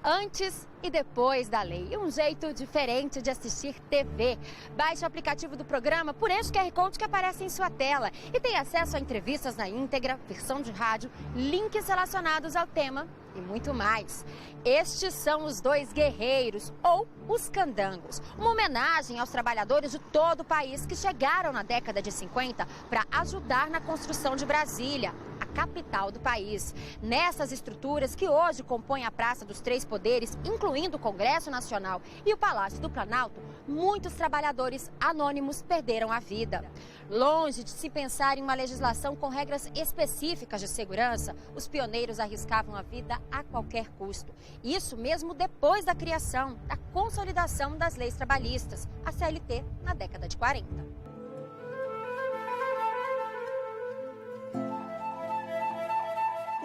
Antes e depois da lei. Um jeito diferente de assistir TV. Baixe o aplicativo do programa por este QR Code que aparece em sua tela e tem acesso a entrevistas na íntegra, versão de rádio, links relacionados ao tema e muito mais. Estes são os dois guerreiros, ou os candangos, uma homenagem aos trabalhadores de todo o país que chegaram na década de 50 para ajudar na construção de Brasília, a capital do país. Nessas estruturas que hoje compõem a Praça dos Três Poderes, incluindo o Congresso Nacional e o Palácio do Planalto, muitos trabalhadores anônimos perderam a vida. Longe de se pensar em uma legislação com regras específicas de segurança, os pioneiros arriscavam a vida a qualquer custo. Isso mesmo depois da criação, da consolidação das leis trabalhistas, a CLT, na década de 40.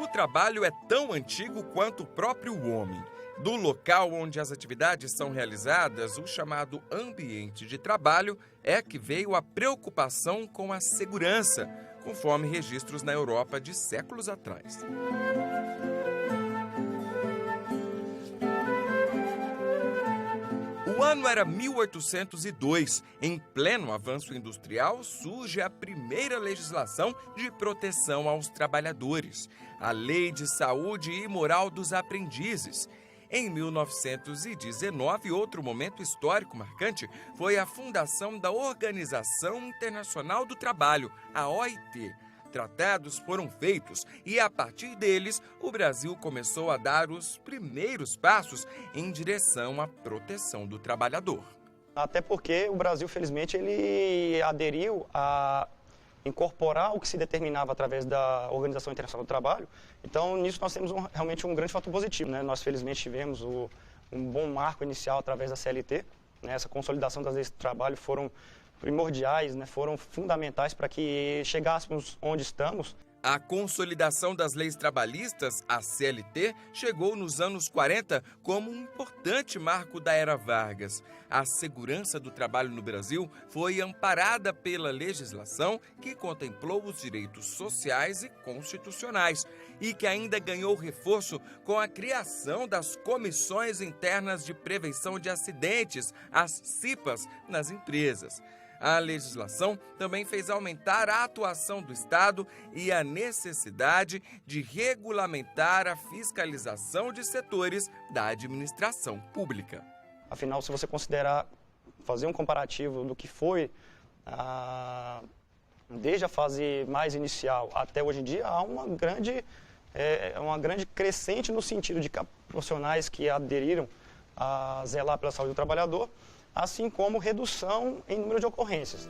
O trabalho é tão antigo quanto o próprio homem. Do local onde as atividades são realizadas, o chamado ambiente de trabalho, é que veio a preocupação com a segurança, conforme registros na Europa de séculos atrás. O ano era 1802. Em pleno avanço industrial, surge a primeira legislação de proteção aos trabalhadores, a Lei de Saúde e Moral dos Aprendizes. Em 1919, outro momento histórico marcante foi a fundação da Organização Internacional do Trabalho, a OIT. Tratados foram feitos e, a partir deles, o Brasil começou a dar os primeiros passos em direção à proteção do trabalhador. Até porque o Brasil, felizmente, ele aderiu a incorporar o que se determinava através da Organização Internacional do Trabalho. Então, nisso nós temos realmente um grande fator positivo, né? Nós, felizmente, tivemos um bom marco inicial através da CLT, né? Essa consolidação das leis de trabalho foram primordiais, né? Foram fundamentais para que chegássemos onde estamos. A consolidação das leis trabalhistas, a CLT, chegou nos anos 40 como um importante marco da era Vargas. A segurança do trabalho no Brasil foi amparada pela legislação que contemplou os direitos sociais e constitucionais e que ainda ganhou reforço com a criação das Comissões Internas de Prevenção de Acidentes, as CIPAs, nas empresas. A legislação também fez aumentar a atuação do Estado e a necessidade de regulamentar a fiscalização de setores da administração pública. Afinal, se você considerar, fazer um comparativo do que foi desde a fase mais inicial até hoje em dia, há uma grande crescente no sentido de profissionais que aderiram a zelar pela saúde do trabalhador, assim como redução em número de ocorrências.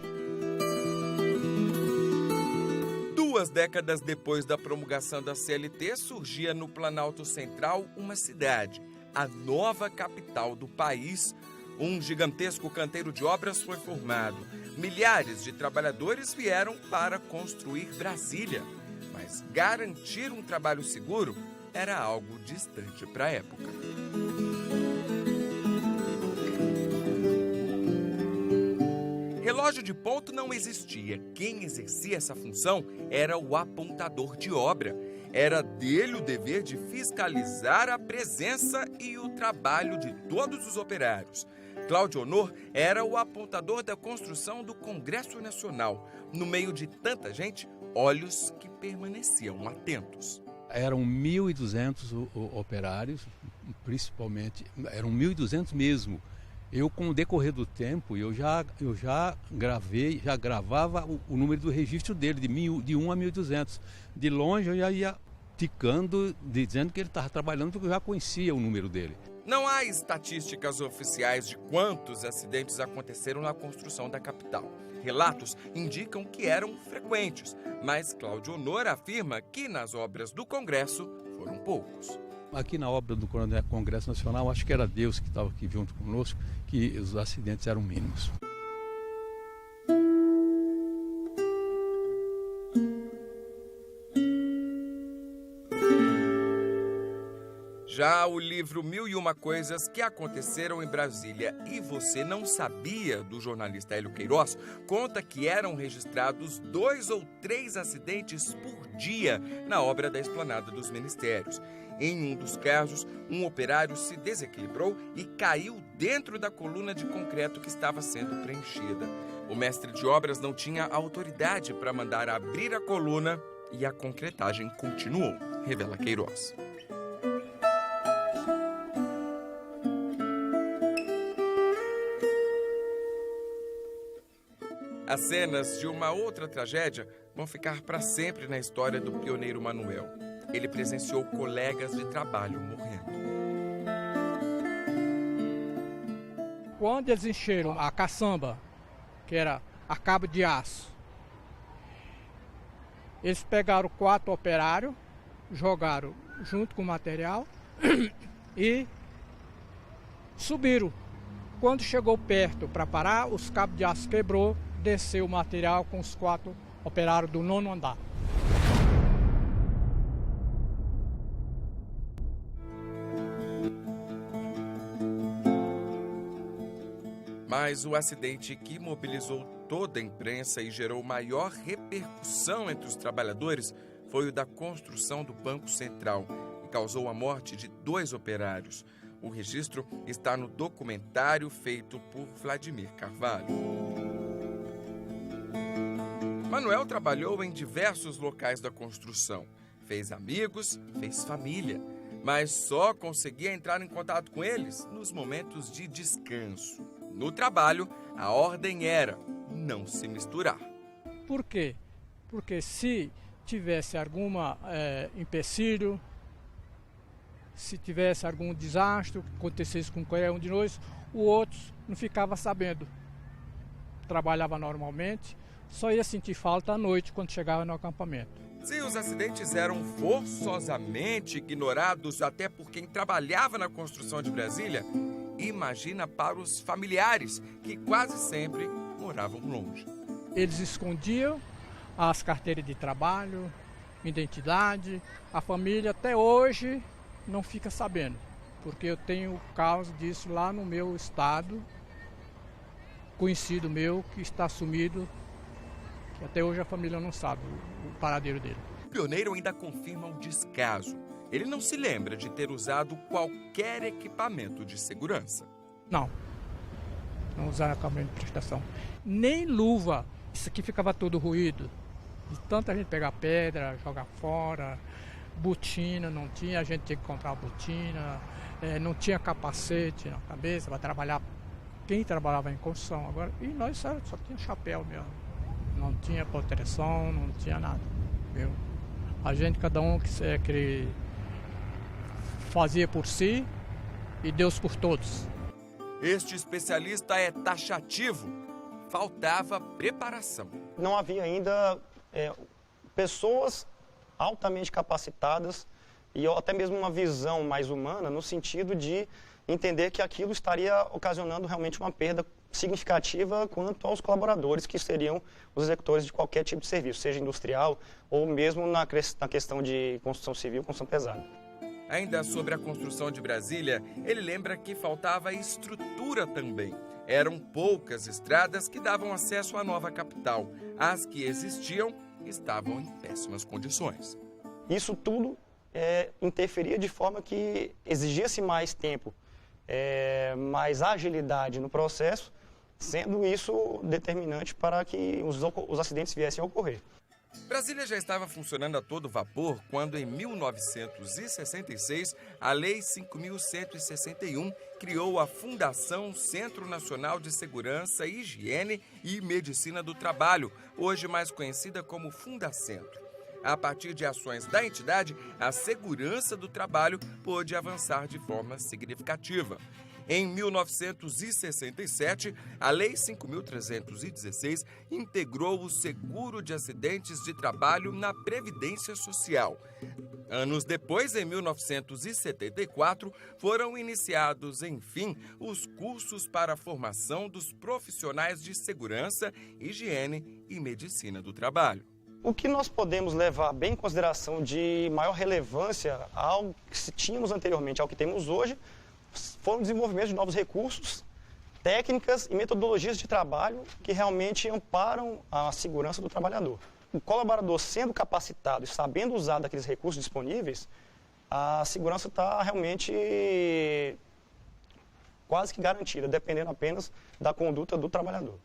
2 décadas depois da promulgação da CLT, surgia no Planalto Central uma cidade, a nova capital do país. Um gigantesco canteiro de obras foi formado. Milhares de trabalhadores vieram para construir Brasília. Mas garantir um trabalho seguro era algo distante para a época. Relógio de ponto não existia. Quem exercia essa função era o apontador de obra. Era dele o dever de fiscalizar a presença e o trabalho de todos os operários. Cláudio Honor era o apontador da construção do Congresso Nacional. No meio de tanta gente, olhos que permaneciam atentos. Eram 1.200 operários, principalmente, eram 1.200 mesmo. Eu, com o decorrer do tempo, eu já gravava o número do registro dele, de 1 a 1.200. De longe eu já ia ticando, dizendo que ele estava trabalhando, porque eu já conhecia o número dele. Não há estatísticas oficiais de quantos acidentes aconteceram na construção da capital. Relatos indicam que eram frequentes, mas Cláudio Honor afirma que nas obras do Congresso foram poucos. Aqui na obra do Congresso Nacional, acho que era Deus que estava aqui junto conosco, que os acidentes eram mínimos. Já o livro 1001 Coisas que Aconteceram em Brasília e Você Não Sabia, do jornalista Hélio Queiroz, conta que eram registrados 2 ou 3 acidentes por dia na obra da Esplanada dos Ministérios. Em um dos casos, um operário se desequilibrou e caiu dentro da coluna de concreto que estava sendo preenchida. O mestre de obras não tinha autoridade para mandar abrir a coluna e a concretagem continuou, revela Queiroz. As cenas de uma outra tragédia vão ficar para sempre na história do pioneiro Manuel. Ele presenciou colegas de trabalho morrendo. Quando eles encheram a caçamba, que era a cabo de aço, eles pegaram 4 operários, jogaram junto com o material e subiram. Quando chegou perto para parar, os cabos de aço quebrou, desceu o material com os 4 operários do 9º andar. Mas o acidente que mobilizou toda a imprensa e gerou maior repercussão entre os trabalhadores foi o da construção do Banco Central, que causou a morte de 2 operários. O registro está no documentário feito por Vladimir Carvalho. Manuel trabalhou em diversos locais da construção. Fez amigos, fez família, mas só conseguia entrar em contato com eles nos momentos de descanso. No trabalho, a ordem era não se misturar. Por quê? Porque se tivesse alguma empecilho, se tivesse algum desastre que acontecesse com qualquer um de nós, o outro não ficava sabendo. Trabalhava normalmente, só ia sentir falta à noite quando chegava no acampamento. Se os acidentes eram forçosamente ignorados até por quem trabalhava na construção de Brasília, imagina para os familiares que quase sempre moravam longe. Eles escondiam as carteiras de trabalho, identidade, a família até hoje não fica sabendo, porque eu tenho caso disso lá no meu estado, conhecido meu que está sumido. Até hoje a família não sabe o paradeiro dele. O pioneiro ainda confirma o descaso. Ele não se lembra de ter usado qualquer equipamento de segurança. Não usava equipamento de prestação. Nem luva. Isso aqui ficava todo ruído. De tanta gente pegar pedra, jogar fora. Botina não tinha, a gente tinha que comprar botina. Não tinha capacete na cabeça para trabalhar. Quem trabalhava em construção agora. E nós só tinha chapéu mesmo. Não tinha proteção, não tinha nada, viu? A gente, cada um que fazia por si e Deus por todos. Este especialista é taxativo. Faltava preparação. Não havia ainda pessoas altamente capacitadas e até mesmo uma visão mais humana no sentido de entender que aquilo estaria ocasionando realmente uma perda significativa quanto aos colaboradores que seriam os executores de qualquer tipo de serviço, seja industrial ou mesmo na questão de construção civil, construção pesada. Ainda sobre a construção de Brasília, ele lembra que faltava estrutura também. Eram poucas estradas que davam acesso à nova capital. As que existiam estavam em péssimas condições. Isso tudo interferia de forma que exigia-se mais tempo, mais agilidade no processo, sendo isso determinante para que os acidentes viessem a ocorrer. Brasília já estava funcionando a todo vapor quando, em 1966, a Lei 5.161 criou a Fundação Centro Nacional de Segurança, Higiene e Medicina do Trabalho, hoje mais conhecida como Fundacentro. A partir de ações da entidade, a segurança do trabalho pôde avançar de forma significativa. Em 1967, a Lei 5.316 integrou o seguro de acidentes de trabalho na Previdência Social. Anos depois, em 1974, foram iniciados, enfim, os cursos para a formação dos profissionais de segurança, higiene e medicina do trabalho. O que nós podemos levar bem em consideração de maior relevância ao que tínhamos anteriormente, ao que temos hoje, foram o desenvolvimento de novos recursos, técnicas e metodologias de trabalho que realmente amparam a segurança do trabalhador. O colaborador sendo capacitado e sabendo usar daqueles recursos disponíveis, a segurança está realmente quase que garantida, dependendo apenas da conduta do trabalhador.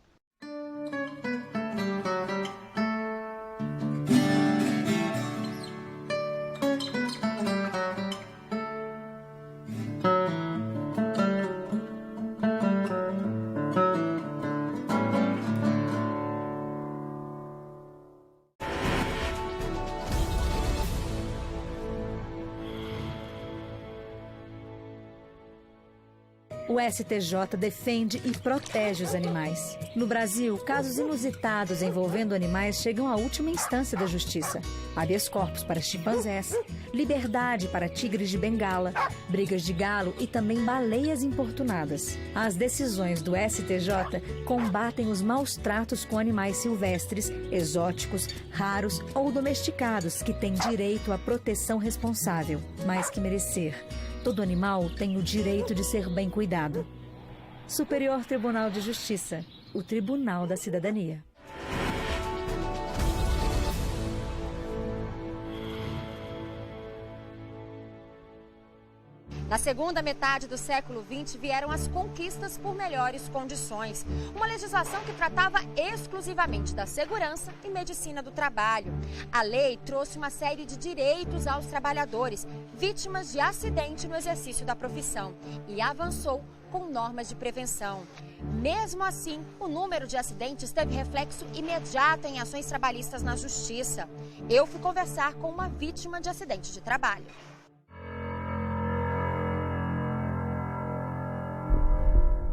O STJ defende e protege os animais. No Brasil, casos inusitados envolvendo animais chegam à última instância da justiça. Habeas corpus para chimpanzés, liberdade para tigres de Bengala, brigas de galo e também baleias importunadas. As decisões do STJ combatem os maus tratos com animais silvestres, exóticos, raros ou domesticados que têm direito à proteção responsável. Mais que merecer. Todo animal tem o direito de ser bem cuidado. Superior Tribunal de Justiça, o Tribunal da Cidadania. Na segunda metade do século XX, vieram as conquistas por melhores condições. Uma legislação que tratava exclusivamente da segurança e medicina do trabalho. A lei trouxe uma série de direitos aos trabalhadores, vítimas de acidente no exercício da profissão, e avançou com normas de prevenção. Mesmo assim, o número de acidentes teve reflexo imediato em ações trabalhistas na Justiça. Eu fui conversar com uma vítima de acidente de trabalho.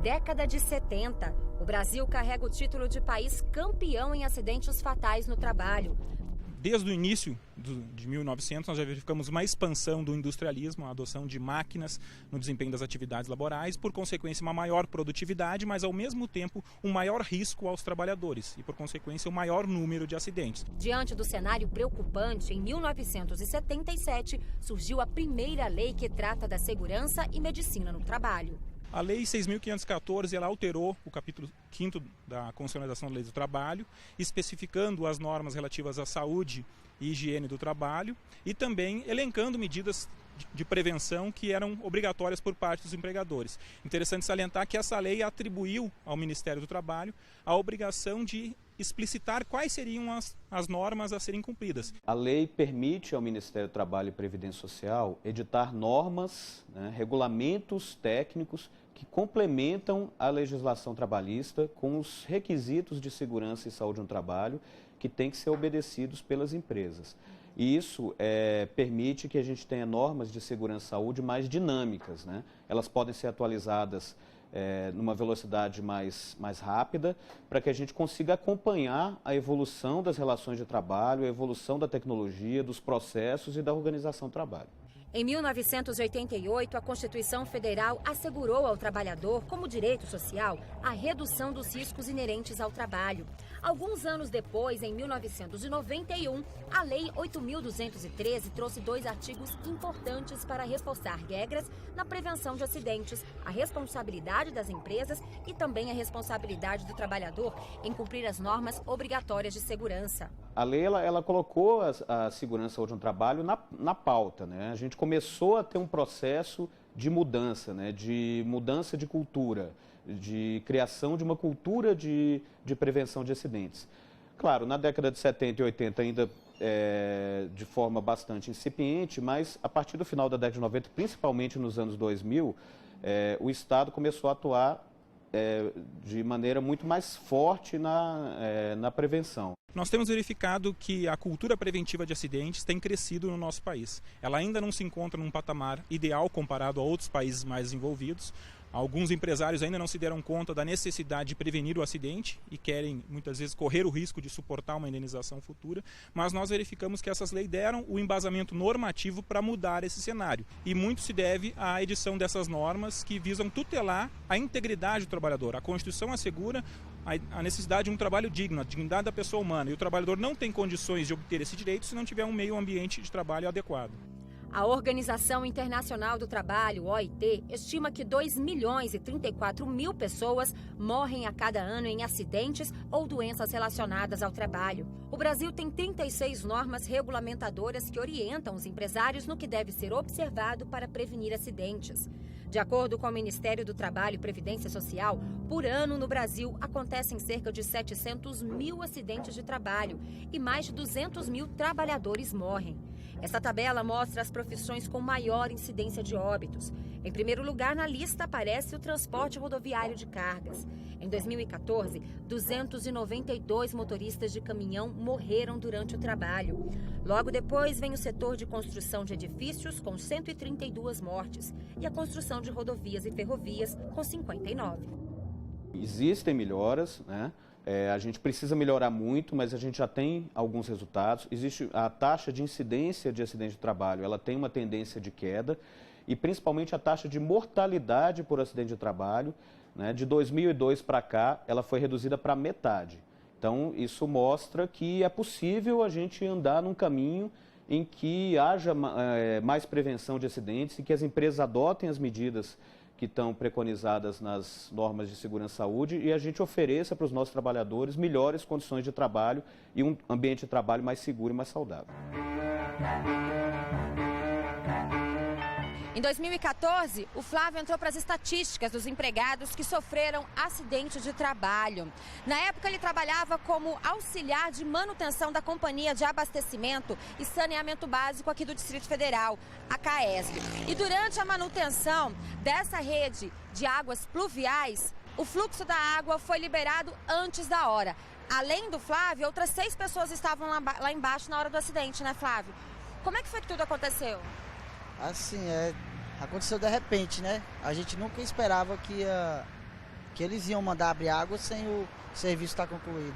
Década de 70, o Brasil carrega o título de país campeão em acidentes fatais no trabalho. Desde o início de 1900, nós já verificamos uma expansão do industrialismo, a adoção de máquinas no desempenho das atividades laborais, por consequência uma maior produtividade, mas ao mesmo tempo um maior risco aos trabalhadores e por consequência um maior número de acidentes. Diante do cenário preocupante, em 1977 surgiu a primeira lei que trata da segurança e medicina no trabalho. A Lei 6.514 ela alterou o capítulo 5º da Constitucionalização da Lei do Trabalho, especificando as normas relativas à saúde e higiene do trabalho e também elencando medidas de prevenção que eram obrigatórias por parte dos empregadores. Interessante salientar que essa lei atribuiu ao Ministério do Trabalho a obrigação de explicitar quais seriam as normas a serem cumpridas. A lei permite ao Ministério do Trabalho e Previdência Social editar normas, regulamentos técnicos que complementam a legislação trabalhista com os requisitos de segurança e saúde no trabalho que têm que ser obedecidos pelas empresas. E isso permite que a gente tenha normas de segurança e saúde mais dinâmicas, né? Elas podem ser atualizadas numa velocidade mais rápida, para que a gente consiga acompanhar a evolução das relações de trabalho, a evolução da tecnologia, dos processos e da organização do trabalho. Em 1988, a Constituição Federal assegurou ao trabalhador, como direito social, a redução dos riscos inerentes ao trabalho. Alguns anos depois, em 1991, a Lei 8.213 trouxe 2 artigos importantes para reforçar regras na prevenção de acidentes, a responsabilidade das empresas e também a responsabilidade do trabalhador em cumprir as normas obrigatórias de segurança. A lei ela colocou a segurança e saúde no trabalho na pauta, né? A gente começou a ter um processo de mudança, né? De mudança de cultura, de criação de uma cultura de prevenção de acidentes. Claro, na década de 70 e 80 ainda de forma bastante incipiente, mas a partir do final da década de 90, principalmente nos anos 2000, o Estado começou a atuar de maneira muito mais forte na prevenção. Nós temos verificado que a cultura preventiva de acidentes tem crescido no nosso país. Ela ainda não se encontra num patamar ideal comparado a outros países mais desenvolvidos. Alguns empresários ainda não se deram conta da necessidade de prevenir o acidente e querem, muitas vezes, correr o risco de suportar uma indenização futura, mas nós verificamos que essas leis deram o embasamento normativo para mudar esse cenário. E muito se deve à edição dessas normas que visam tutelar a integridade do trabalhador. A Constituição assegura a necessidade de um trabalho digno, a dignidade da pessoa humana. E o trabalhador não tem condições de obter esse direito se não tiver um meio ambiente de trabalho adequado. A Organização Internacional do Trabalho, OIT, estima que 2.034.000 pessoas morrem a cada ano em acidentes ou doenças relacionadas ao trabalho. O Brasil tem 36 normas regulamentadoras que orientam os empresários no que deve ser observado para prevenir acidentes. De acordo com o Ministério do Trabalho e Previdência Social, por ano no Brasil acontecem cerca de 700.000 acidentes de trabalho e mais de 200.000 trabalhadores morrem. Essa tabela mostra as profissões com maior incidência de óbitos. Em primeiro lugar na lista aparece o transporte rodoviário de cargas. Em 2014, 292 motoristas de caminhão morreram durante o trabalho. Logo depois vem o setor de construção de edifícios, com 132 mortes, e a construção de rodovias e ferrovias, com 59. Existem melhoras, né? A gente precisa melhorar muito, mas a gente já tem alguns resultados. Existe a taxa de incidência de acidente de trabalho, ela tem uma tendência de queda, e principalmente a taxa de mortalidade por acidente de trabalho, né, de 2002 para cá, ela foi reduzida para metade. Então, isso mostra que é possível a gente andar num caminho em que haja mais prevenção de acidentes e que as empresas adotem as medidas que estão preconizadas nas normas de segurança e saúde e a gente ofereça para os nossos trabalhadores melhores condições de trabalho e um ambiente de trabalho mais seguro e mais saudável. Em 2014, o Flávio entrou para as estatísticas dos empregados que sofreram acidente de trabalho. Na época, ele trabalhava como auxiliar de manutenção da Companhia de Abastecimento e Saneamento Básico aqui do Distrito Federal, a CAESB. E durante a manutenção dessa rede de águas pluviais, o fluxo da água foi liberado antes da hora. Além do Flávio, outras 6 pessoas estavam lá embaixo na hora do acidente, né, Flávio? Como é que foi que tudo aconteceu? Assim, aconteceu de repente, né? A gente nunca esperava que eles iam mandar abrir água sem o serviço estar concluído.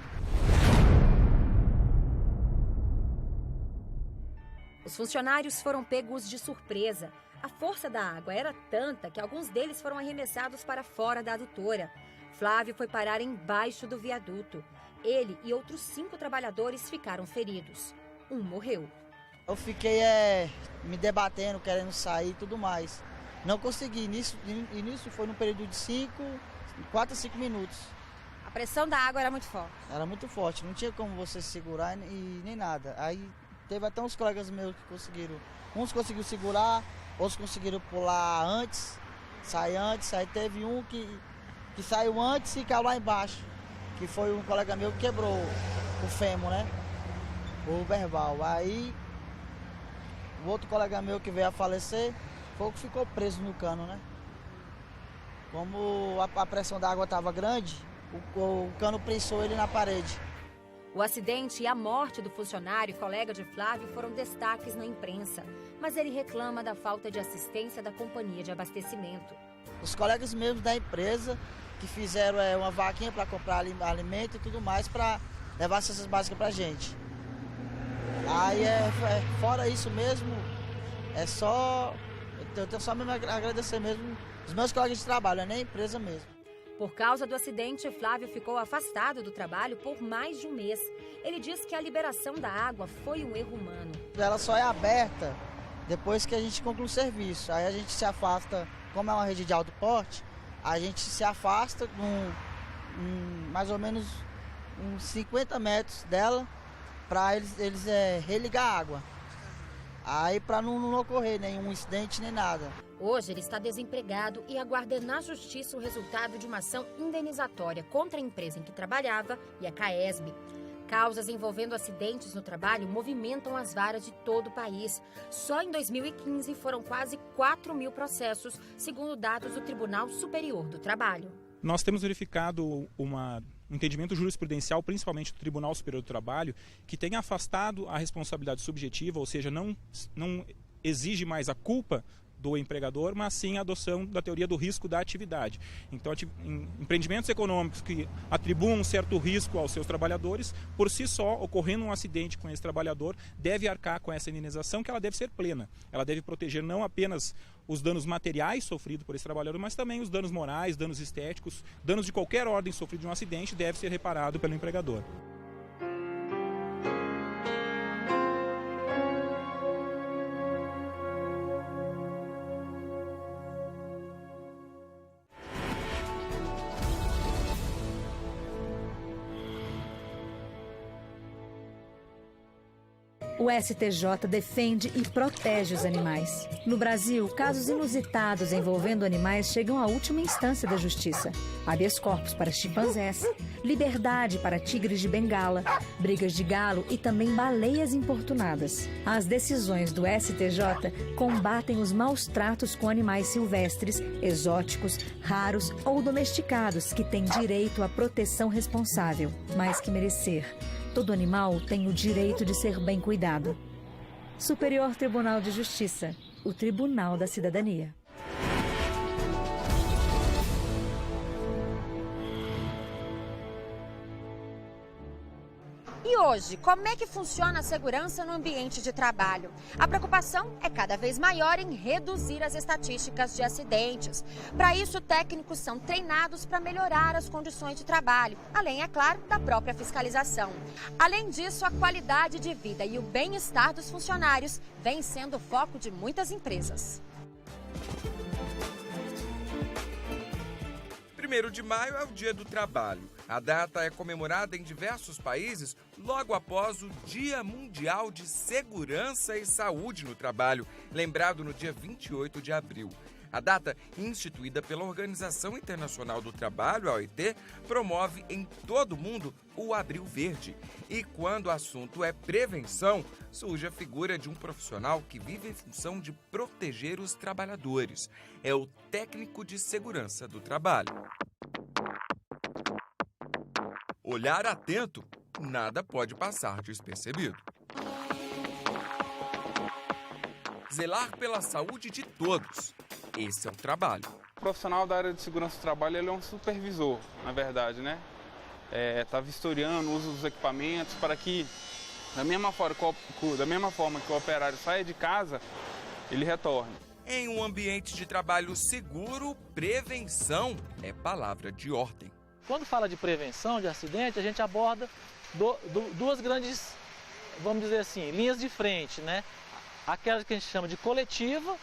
Os funcionários foram pegos de surpresa. A força da água era tanta que alguns deles foram arremessados para fora da adutora. Flávio foi parar embaixo do viaduto. Ele e outros 5 trabalhadores ficaram feridos. Um morreu. Eu fiquei me debatendo, querendo sair e tudo mais. Não consegui. Nisso foi num período de 4 a 5 minutos. A pressão da água era muito forte. Era muito forte, não tinha como você se segurar e nem nada. Aí teve até uns colegas meus que conseguiram. Uns conseguiram segurar, outros conseguiram pular antes, sair antes. Aí teve um que saiu antes e caiu lá embaixo. Que foi um colega meu que quebrou o fêmur, né? O verbal. Aí o outro colega meu que veio a falecer foi o que ficou preso no cano, né? Como a pressão da água estava grande, o cano prensou ele na parede. O acidente e a morte do funcionário e colega de Flávio foram destaques na imprensa, mas ele reclama da falta de assistência da Companhia de Abastecimento. Os colegas mesmos da empresa que fizeram uma vaquinha para comprar alimento e tudo mais para levar cestas básicas para a gente. Aí, fora isso mesmo, eu tenho só mesmo agradecer mesmo os meus colegas de trabalho, nem a empresa mesmo. Por causa do acidente, Flávio ficou afastado do trabalho por mais de um mês. Ele diz que a liberação da água foi um erro humano. Ela só é aberta depois que a gente conclui o serviço. Aí a gente se afasta, como é uma rede de alto porte, a gente se afasta mais ou menos uns 50 metros dela, para eles religar a água. Aí para não ocorrer nenhum incidente nem nada. Hoje ele está desempregado e aguarda na justiça o resultado de uma ação indenizatória contra a empresa em que trabalhava e a CAESB. Causas envolvendo acidentes no trabalho movimentam as varas de todo o país. Só em 2015 foram quase 4.000 processos, segundo dados do Tribunal Superior do Trabalho. Nós temos verificado um entendimento jurisprudencial, principalmente do Tribunal Superior do Trabalho, que tem afastado a responsabilidade subjetiva, ou seja, não exige mais a culpa do empregador, mas sim a adoção da teoria do risco da atividade. Então, empreendimentos econômicos que atribuam um certo risco aos seus trabalhadores, por si só, ocorrendo um acidente com esse trabalhador, deve arcar com essa indenização, que ela deve ser plena. Ela deve proteger não apenas os danos materiais sofridos por esse trabalhador, mas também os danos morais, danos estéticos, danos de qualquer ordem sofridos de um acidente deve ser reparado pelo empregador. O STJ defende e protege os animais. No Brasil, casos inusitados envolvendo animais chegam à última instância da justiça. Habeas corpus para chimpanzés, liberdade para tigres de Bengala, brigas de galo e também baleias importunadas. As decisões do STJ combatem os maus tratos com animais silvestres, exóticos, raros ou domesticados que têm direito à proteção responsável. Mais que merecer. Todo animal tem o direito de ser bem cuidado. Superior Tribunal de Justiça, o Tribunal da Cidadania. E hoje, como é que funciona a segurança no ambiente de trabalho? A preocupação é cada vez maior em reduzir as estatísticas de acidentes. Para isso, técnicos são treinados para melhorar as condições de trabalho, além, é claro, da própria fiscalização. Além disso, a qualidade de vida e o bem-estar dos funcionários vem sendo o foco de muitas empresas. 1º de maio é o Dia do Trabalho. A data é comemorada em diversos países logo após o Dia Mundial de Segurança e Saúde no Trabalho, lembrado no dia 28 de abril. A data, instituída pela Organização Internacional do Trabalho, a OIT, promove em todo o mundo o Abril Verde. E quando o assunto é prevenção, surge a figura de um profissional que vive em função de proteger os trabalhadores. É o técnico de segurança do trabalho. Olhar atento, nada pode passar despercebido. Zelar pela saúde de todos. Esse é o trabalho. O profissional da área de segurança do trabalho ele é um supervisor, na verdade, né? Está vistoriando o uso dos equipamentos para que, da mesma forma que o operário saia de casa, ele retorne. Em um ambiente de trabalho seguro, prevenção é palavra de ordem. Quando fala de prevenção de acidente, a gente aborda duas grandes, vamos dizer assim, linhas de frente, né? Aquelas que a gente chama de coletiva,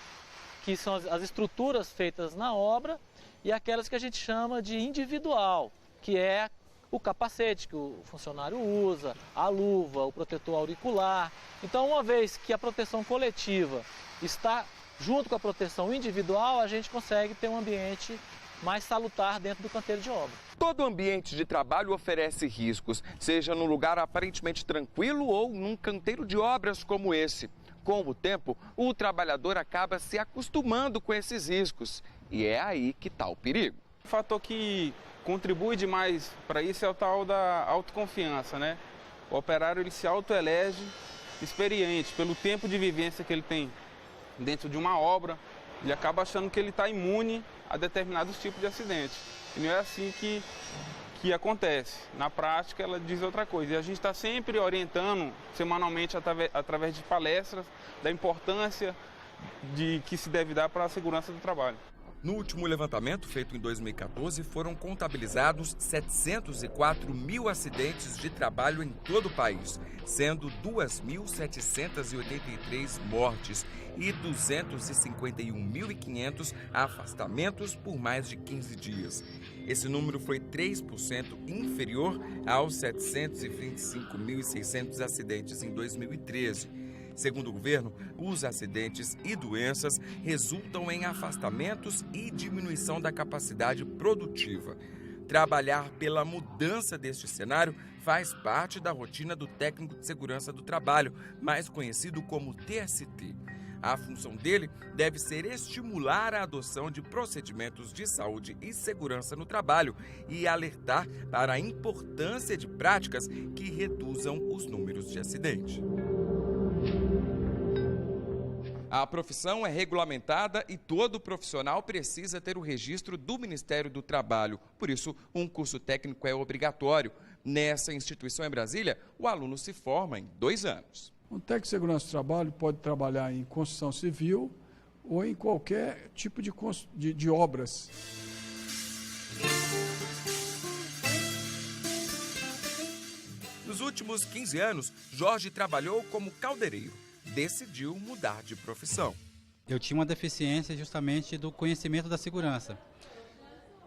que são as estruturas feitas na obra, e aquelas que a gente chama de individual, que é o capacete que o funcionário usa, a luva, o protetor auricular. Então, uma vez que a proteção coletiva está junto com a proteção individual, a gente consegue ter um ambiente mais salutar dentro do canteiro de obra. Todo ambiente de trabalho oferece riscos, seja num lugar aparentemente tranquilo ou num canteiro de obras como esse. Com o tempo, o trabalhador acaba se acostumando com esses riscos. E é aí que está o perigo. O fator que contribui demais para isso é o tal da autoconfiança, né? O operário ele se autoelege experiente pelo tempo de vivência que ele tem dentro de uma obra. Ele acaba achando que ele está imune a determinados tipos de acidentes. E não é assim que acontece. Na prática, ela diz outra coisa. E a gente está sempre orientando, semanalmente, através de palestras, da importância que se deve dar para a segurança do trabalho. No último levantamento, feito em 2014, foram contabilizados 704 mil acidentes de trabalho em todo o país, sendo 2.783 mortes e 251.500 afastamentos por mais de 15 dias. Esse número foi 3% inferior aos 725.600 acidentes em 2013. Segundo o governo, os acidentes e doenças resultam em afastamentos e diminuição da capacidade produtiva. Trabalhar pela mudança deste cenário faz parte da rotina do técnico de segurança do trabalho, mais conhecido como TST. A função dele deve ser estimular a adoção de procedimentos de saúde e segurança no trabalho e alertar para a importância de práticas que reduzam os números de acidente. A profissão é regulamentada e todo profissional precisa ter o registro do Ministério do Trabalho. Por isso, um curso técnico é obrigatório. Nessa instituição em Brasília, o aluno se forma em 2 anos. Um técnico de segurança do trabalho pode trabalhar em construção civil, ou em qualquer tipo de obras. Nos últimos 15 anos, Jorge trabalhou como caldeireiro. Decidiu mudar de profissão. Eu tinha uma deficiência justamente do conhecimento da segurança.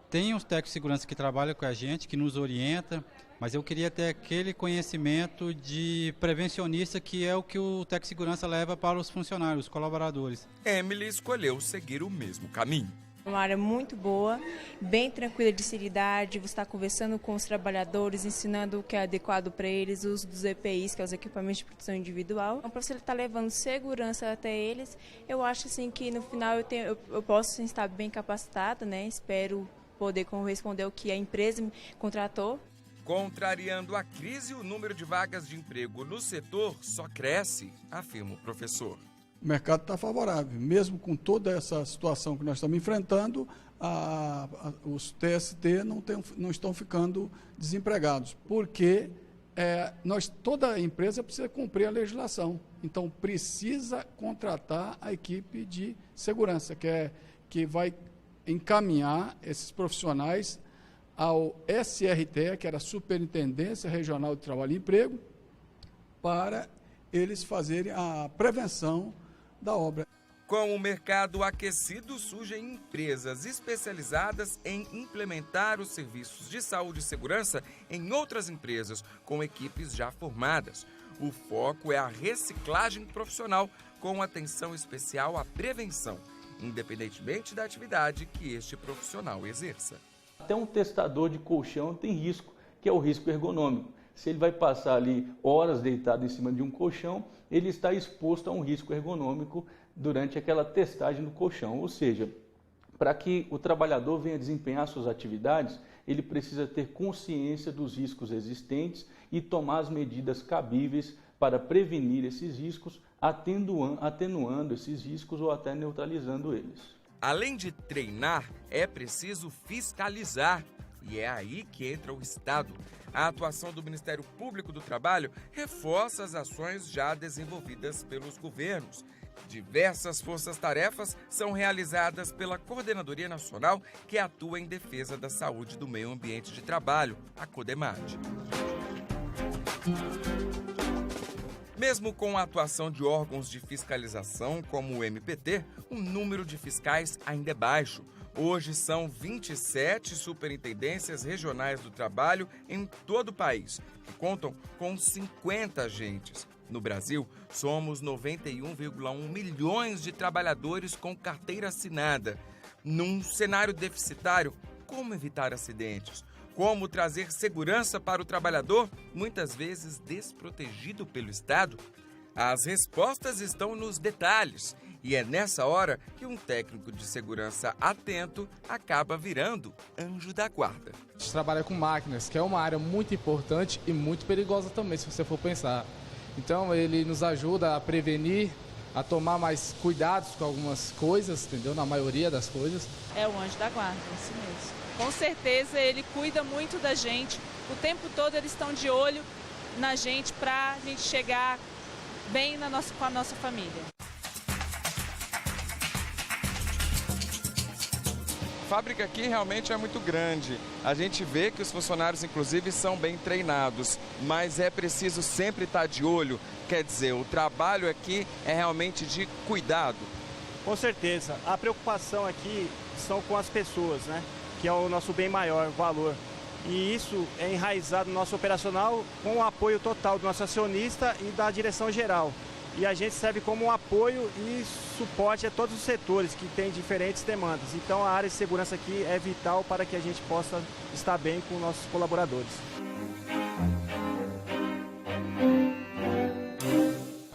Tem os técnicos de segurança que trabalham com a gente, que nos orienta, mas eu queria ter aquele conhecimento de prevencionista, que é o que o técnico de segurança leva para os funcionários, os colaboradores. Emily escolheu seguir o mesmo caminho. Uma área muito boa, bem tranquila de seriedade, você está conversando com os trabalhadores, ensinando o que é adequado para eles, o uso dos EPIs, que é os equipamentos de proteção individual. Então, para você estar levando segurança até eles, eu acho assim, que no final eu posso assim, estar bem capacitada, né? Espero poder corresponder ao que a empresa me contratou. Contrariando a crise, o número de vagas de emprego no setor só cresce, afirma o professor. O mercado está favorável, mesmo com toda essa situação que nós estamos enfrentando, os TST não estão ficando desempregados, porque toda empresa precisa cumprir a legislação, então precisa contratar a equipe de segurança, que vai encaminhar esses profissionais ao SRT, que era a Superintendência Regional de Trabalho e Emprego, para eles fazerem a prevenção da obra. Com o mercado aquecido, surgem empresas especializadas em implementar os serviços de saúde e segurança em outras empresas, com equipes já formadas. O foco é a reciclagem profissional, com atenção especial à prevenção, independentemente da atividade que este profissional exerça. Até um testador de colchão tem risco, que é o risco ergonômico. Se ele vai passar ali horas deitado em cima de um colchão, ele está exposto a um risco ergonômico durante aquela testagem do colchão. Ou seja, para que o trabalhador venha desempenhar suas atividades, ele precisa ter consciência dos riscos existentes e tomar as medidas cabíveis para prevenir esses riscos, atenuando esses riscos ou até neutralizando eles. Além de treinar, é preciso fiscalizar. E é aí que entra o Estado. A atuação do Ministério Público do Trabalho reforça as ações já desenvolvidas pelos governos. Diversas forças-tarefas são realizadas pela Coordenadoria Nacional, que atua em defesa da saúde do meio ambiente de trabalho, a CODEMAT. Mesmo com a atuação de órgãos de fiscalização, como o MPT, o número de fiscais ainda é baixo. Hoje são 27 superintendências regionais do trabalho em todo o país, que contam com 50 agentes. No Brasil, somos 91,1 milhões de trabalhadores com carteira assinada. Num cenário deficitário, como evitar acidentes? Como trazer segurança para o trabalhador, muitas vezes desprotegido pelo Estado? As respostas estão nos detalhes. E é nessa hora que um técnico de segurança atento acaba virando anjo da guarda. A gente trabalha com máquinas, que é uma área muito importante e muito perigosa também, se você for pensar. Então ele nos ajuda a prevenir, a tomar mais cuidados com algumas coisas, entendeu? Na maioria das coisas. É o anjo da guarda, isso mesmo. Com certeza ele cuida muito da gente, o tempo todo eles estão de olho na gente para a gente chegar bem com a nossa família. A fábrica aqui realmente é muito grande. A gente vê que os funcionários, inclusive, são bem treinados, mas é preciso sempre estar de olho. Quer dizer, o trabalho aqui é realmente de cuidado. Com certeza. A preocupação aqui são com as pessoas, né? Que é o nosso bem maior, valor. E isso é enraizado no nosso operacional com o apoio total do nosso acionista e da direção geral. E a gente serve como um apoio e suporte a todos os setores que têm diferentes demandas. Então a área de segurança aqui é vital para que a gente possa estar bem com nossos colaboradores.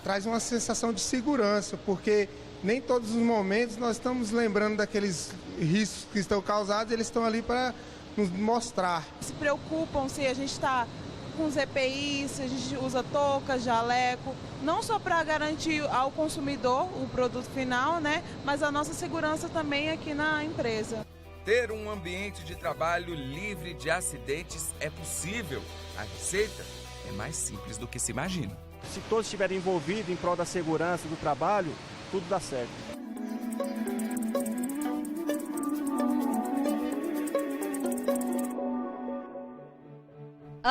Traz uma sensação de segurança, porque nem todos os momentos nós estamos lembrando daqueles riscos que estão causados, eles estão ali para nos mostrar. Se preocupam se a gente está com os EPIs, se a gente usa touca, jaleco, não só para garantir ao consumidor o produto final, né, mas a nossa segurança também aqui na empresa. Ter um ambiente de trabalho livre de acidentes é possível. A receita é mais simples do que se imagina. Se todos estiverem envolvidos em prol da segurança do trabalho, tudo dá certo.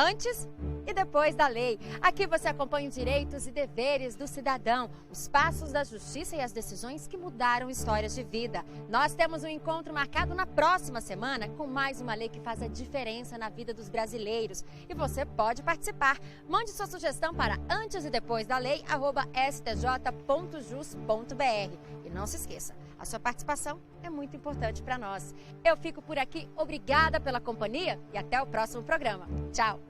antes e depois da lei. Aqui você acompanha os direitos e deveres do cidadão, os passos da justiça e as decisões que mudaram histórias de vida. Nós temos um encontro marcado na próxima semana com mais uma lei que faz a diferença na vida dos brasileiros. E você pode participar. Mande sua sugestão para antes e depois da lei @stj.jus.br. E não se esqueça, a sua participação é muito importante para nós. Eu fico por aqui, obrigada pela companhia e até o próximo programa. Tchau!